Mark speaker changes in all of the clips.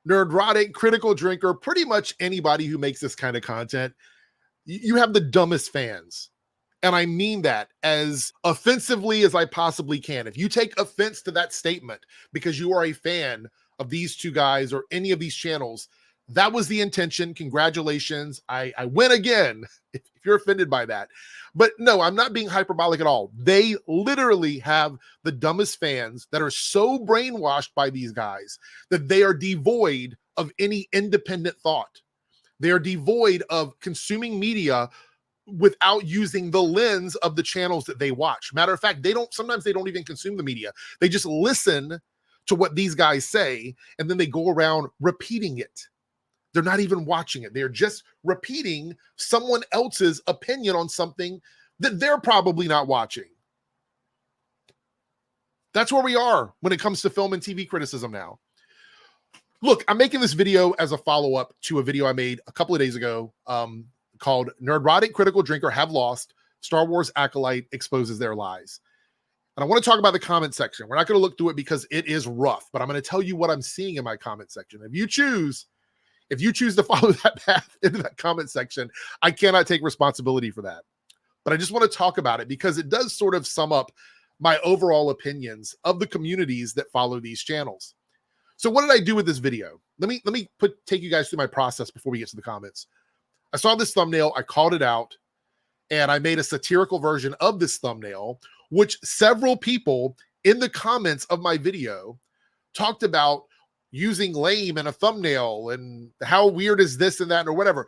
Speaker 1: Nerdrotic, Critical Drinker, pretty much anybody who makes this kind of content, you have the dumbest fans. And I mean that as offensively as I possibly can. If you take offense to that statement because you are a fan of these two guys or any of these channels, that was the intention. Congratulations. I win again if you're offended by that. But no, I'm not being hyperbolic at all. They literally have the dumbest fans that are so brainwashed by these guys that they are devoid of any independent thought. They are devoid of consuming media without using the lens of the channels that they watch. Matter of fact, sometimes they don't even consume the media. They just listen to what these guys say, and then they go around repeating it. They're not even watching it. They're just repeating someone else's opinion on something that they're probably not watching. That's where we are when it comes to film and TV criticism now. Look, I'm making this video as a follow-up to a video I made a couple of days ago called Nerdrotic, Critical Drinker Have Lost, Star Wars Acolyte Exposes Their Lies. And I want to talk about the comment section. We're not going to look through it because it is rough, but I'm going to tell you what I'm seeing in my comment section. If you choose to follow that path into that comment section, I cannot take responsibility for that. But I just want to talk about it because it does sort of sum up my overall opinions of the communities that follow these channels. So what did I do with this video? Let me take you guys through my process before we get to the comments. I saw this thumbnail, I called it out, and I made a satirical version of this thumbnail, which several people in the comments of my video talked about using lame in a thumbnail and how weird is this and that or whatever.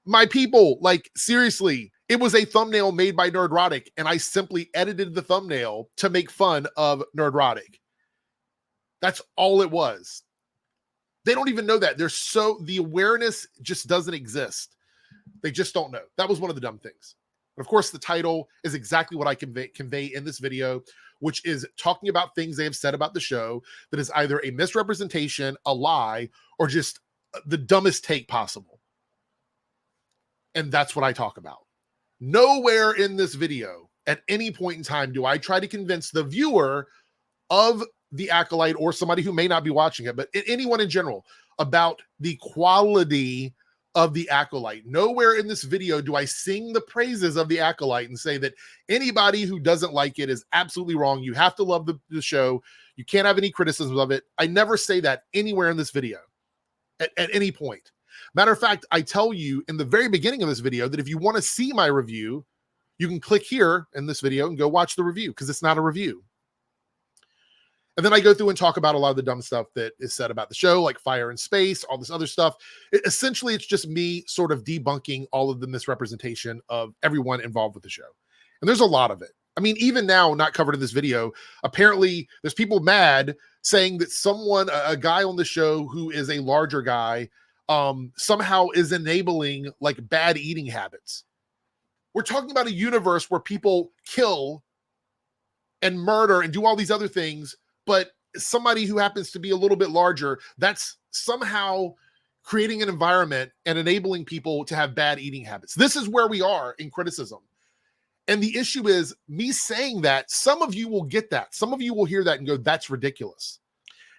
Speaker 1: My people, like, seriously, it was a thumbnail made by Nerdrotic, and I simply edited the thumbnail to make fun of Nerdrotic. That's all it was. They don't even know that. The awareness just doesn't exist. They just don't know. That was one of the dumb things. But of course, the title is exactly what I convey in this video, which is talking about things they have said about the show that is either a misrepresentation, a lie, or just the dumbest take possible. And that's what I talk about. Nowhere in this video at any point in time do I try to convince the viewer of the Acolyte or somebody who may not be watching it, but anyone in general, about the quality of the Acolyte. Nowhere in this video do I sing the praises of the Acolyte and say that anybody who doesn't like it is absolutely wrong. You have to love the show. You can't have any criticisms of it. I never say that anywhere in this video at any point. Matter of fact, I tell you in the very beginning of this video that if you want to see my review, you can click here in this video and go watch the review because it's not a review. And then I go through and talk about a lot of the dumb stuff that is said about the show, like fire and space, all this other stuff. Essentially, it's just me sort of debunking all of the misrepresentation of everyone involved with the show. And there's a lot of it. I mean, even now, not covered in this video, apparently there's people mad saying that a guy on the show who is a larger guy, somehow is enabling like bad eating habits. We're talking about a universe where people kill and murder and do all these other things, but somebody who happens to be a little bit larger, that's somehow creating an environment and enabling people to have bad eating habits. This is where we are in criticism. And the issue is me saying that, some of you will get that. Some of you will hear that and go, that's ridiculous.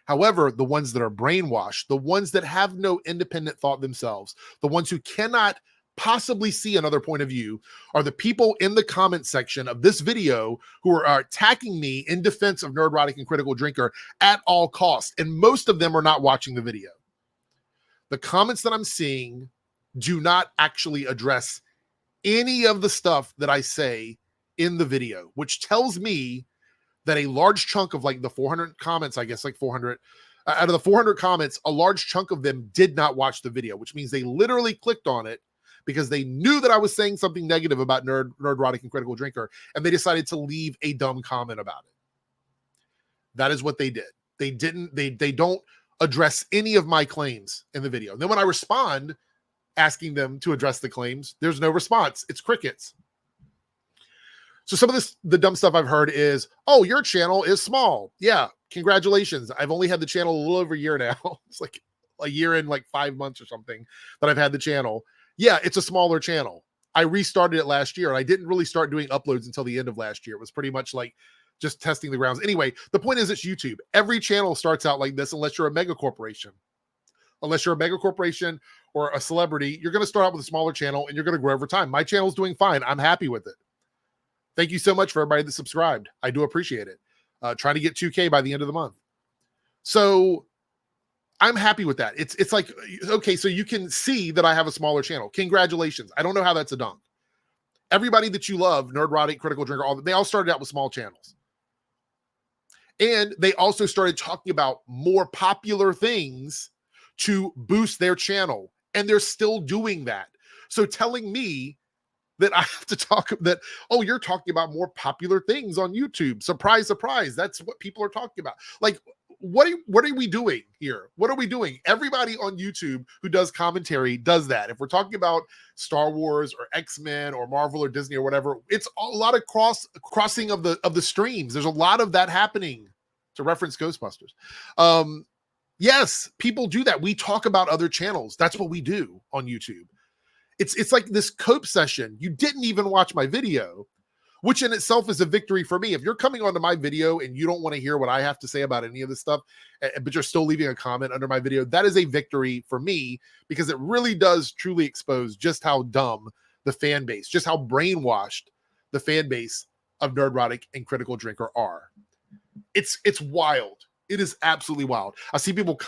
Speaker 1: However, the ones that are brainwashed, the ones that have no independent thought themselves, the ones who cannot possibly see another point of view are the people in the comment section of this video who are attacking me in defense of Nerdrotic and Critical Drinker at all costs. And most of them are not watching the video. The comments that I'm seeing do not actually address any of the stuff that I say in the video, which tells me that a large chunk of like the 400 comments, I guess like 400, out of the 400 comments, a large chunk of them did not watch the video, which means they literally clicked on it because they knew that I was saying something negative about Nerdrotic and Critical Drinker, and they decided to leave a dumb comment about it. That is what they did. They don't address any of my claims in the video. And then when I respond, asking them to address the claims, there's no response. It's crickets. So some of the dumb stuff I've heard is, oh, your channel is small. Yeah, congratulations. I've only had the channel a little over a year now. It's like a year and like 5 months or something that I've had the channel. Yeah, it's a smaller channel. I restarted it last year, and I didn't really start doing uploads until the end of last year. It was pretty much like just testing the grounds. Anyway, the point is it's YouTube. Every channel starts out like this unless you're a mega corporation. Unless you're a mega corporation or a celebrity, you're going to start out with a smaller channel and you're going to grow over time. My channel's doing fine. I'm happy with it. Thank you so much for everybody that subscribed. I do appreciate it. Trying to get 2K by the end of the month. So I'm happy with that. It's like, okay, so you can see that I have a smaller channel. Congratulations. I don't know how that's a dunk. Everybody that you love, Nerdrotic, Critical Drinker, they all started out with small channels. And they also started talking about more popular things to boost their channel. And they're still doing that. So telling me that I have to talk that, oh, you're talking about more popular things on YouTube. Surprise, surprise. That's what people are talking about. Like, what are we doing here? What are we doing? Everybody on YouTube who does commentary does that. If we're talking about Star Wars or X-Men or Marvel or Disney or whatever, it's a lot of crossing of the streams. There's a lot of that happening, to reference Ghostbusters. Yes, people do that. We talk about other channels. That's what we do on YouTube. It's like this cope session. You didn't even watch my video, which in itself is a victory for me. If you're coming onto my video and you don't want to hear what I have to say about any of this stuff, but you're still leaving a comment under my video, that is a victory for me, because it really does truly expose just how dumb the fan base, just how brainwashed the fan base of Nerdrotic and Critical Drinker are. It's wild. It is absolutely wild. I see people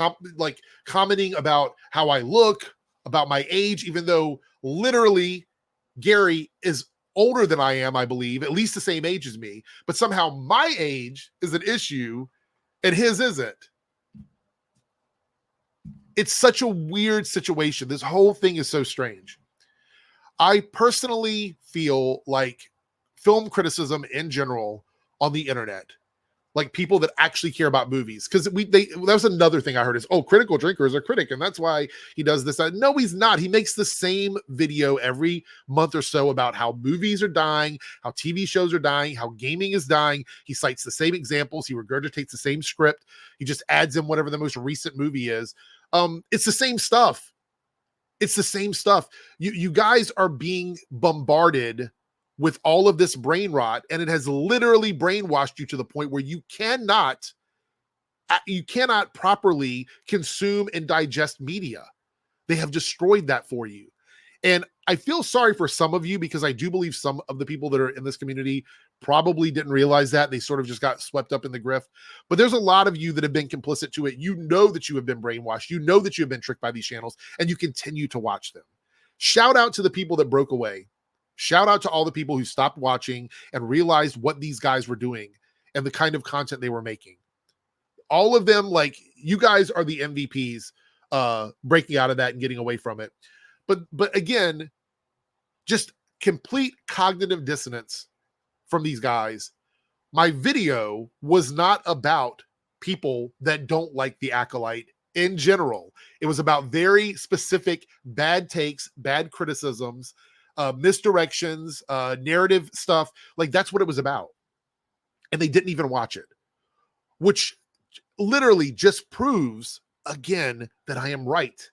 Speaker 1: commenting about how I look, about my age, even though literally Gary is older than I am, I believe, at least the same age as me, but somehow my age is an issue and his isn't. It's such a weird situation. This whole thing is so strange. I personally feel like film criticism in general on the internet, like people that actually care about movies, because that was another thing I heard is, oh, Critical Drinker is a critic and that's why he does this. No, he's not. He makes the same video every month or so about how movies are dying, how TV shows are dying, how gaming is dying. He cites the same examples. He regurgitates the same script. He just adds in whatever the most recent movie is. It's the same stuff. It's the same stuff. You guys are being bombarded with all of this brain rot, and it has literally brainwashed you to the point where you cannot properly consume and digest media. They have destroyed that for you. And I feel sorry for some of you, because I do believe some of the people that are in this community probably didn't realize that. They sort of just got swept up in the grift. But there's a lot of you that have been complicit to it. You know that you have been brainwashed. You know that you have been tricked by these channels, and you continue to watch them. Shout out to the people that broke away. Shout out to all the people who stopped watching and realized what these guys were doing and the kind of content they were making. All of them, like, you guys are the MVPs breaking out of that and getting away from it. But again, just complete cognitive dissonance from these guys. My video was not about people that don't like the Acolyte in general. It was about very specific bad takes, bad criticisms, misdirections, narrative stuff. Like, that's what it was about. And they didn't even watch it, which literally just proves again that I am right.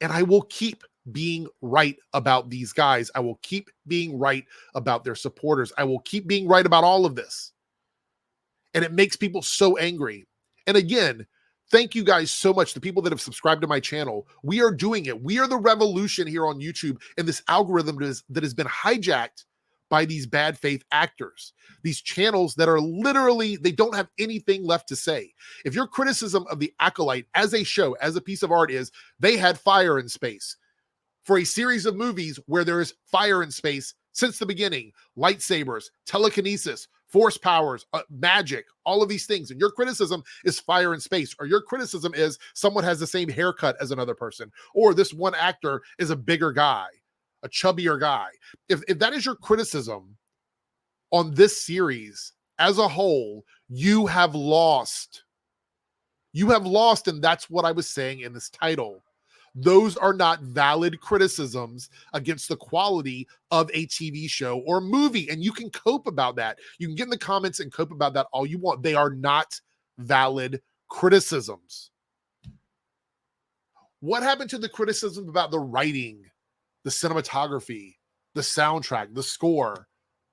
Speaker 1: And I will keep being right about these guys. I will keep being right about their supporters. I will keep being right about all of this. And it makes people so angry. And again, thank you guys so much, the people that have subscribed to my channel. We are doing it. We are the revolution here on YouTube, and this algorithm that has been hijacked by these bad faith actors, these channels that are literally, they don't have anything left to say. If your criticism of the Acolyte as a show, as a piece of art is, they had fire in space for a series of movies where there is fire in space since the beginning, lightsabers, telekinesis, force powers, magic, all of these things. And your criticism is fire in space, or your criticism is someone has the same haircut as another person, or this one actor is a bigger guy, a chubbier guy. If that is your criticism on this series as a whole, you have lost. You have lost, and that's what I was saying in this title. Those are not valid criticisms against the quality of a TV show or movie. And you can cope about that. You can get in the comments and cope about that all you want. They are not valid criticisms. What happened to the criticism about the writing, the cinematography, the soundtrack, the score,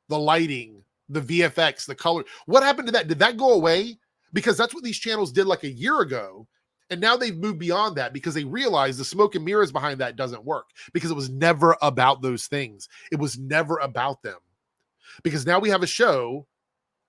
Speaker 1: the lighting, the VFX, the color? What happened to that? Did that go away? Because that's what these channels did like a year ago. And now they've moved beyond that because they realize the smoke and mirrors behind that doesn't work, because it was never about those things. It was never about them. Because now we have a show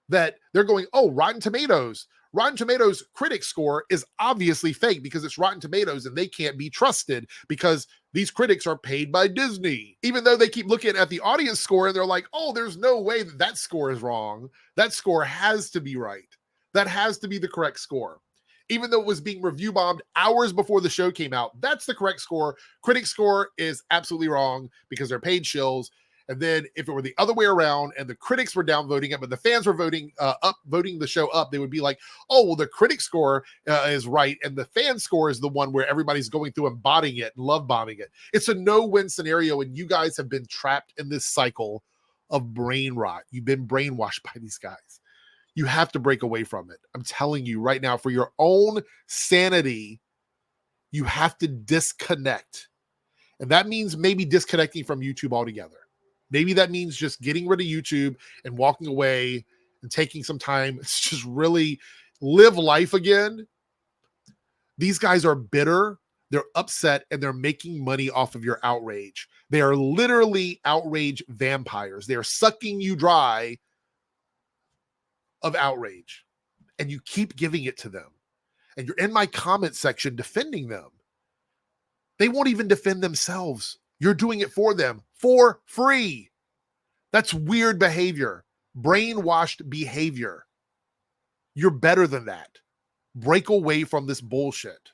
Speaker 1: that they're going, oh, Rotten Tomatoes. Rotten Tomatoes critic score is obviously fake because it's Rotten Tomatoes and they can't be trusted because these critics are paid by Disney. Even though they keep looking at the audience score and they're like, oh, there's no way that that score is wrong. That score has to be right. That has to be the correct score. Even though it was being review bombed hours before the show came out, that's the correct score. Critic score is absolutely wrong because they're paid shills. And then if it were the other way around and the critics were downvoting it, but the fans were voting the show up, they would be like, oh, well, the critic score is right. And the fan score is the one where everybody's going through and botting it and love bombing it. It's a no-win scenario. And you guys have been trapped in this cycle of brain rot. You've been brainwashed by these guys. You have to break away from it. I'm telling you right now, for your own sanity, you have to disconnect. And that means maybe disconnecting from YouTube altogether. Maybe that means just getting rid of YouTube and walking away and taking some time to just really live life again. These guys are bitter, they're upset, and they're making money off of your outrage. They are literally outrage vampires. They are sucking you dry of outrage, and you keep giving it to them. And you're in my comment section defending them. They won't even defend themselves. You're doing it for them for free. That's weird behavior, brainwashed behavior. You're better than that. Break away from this bullshit.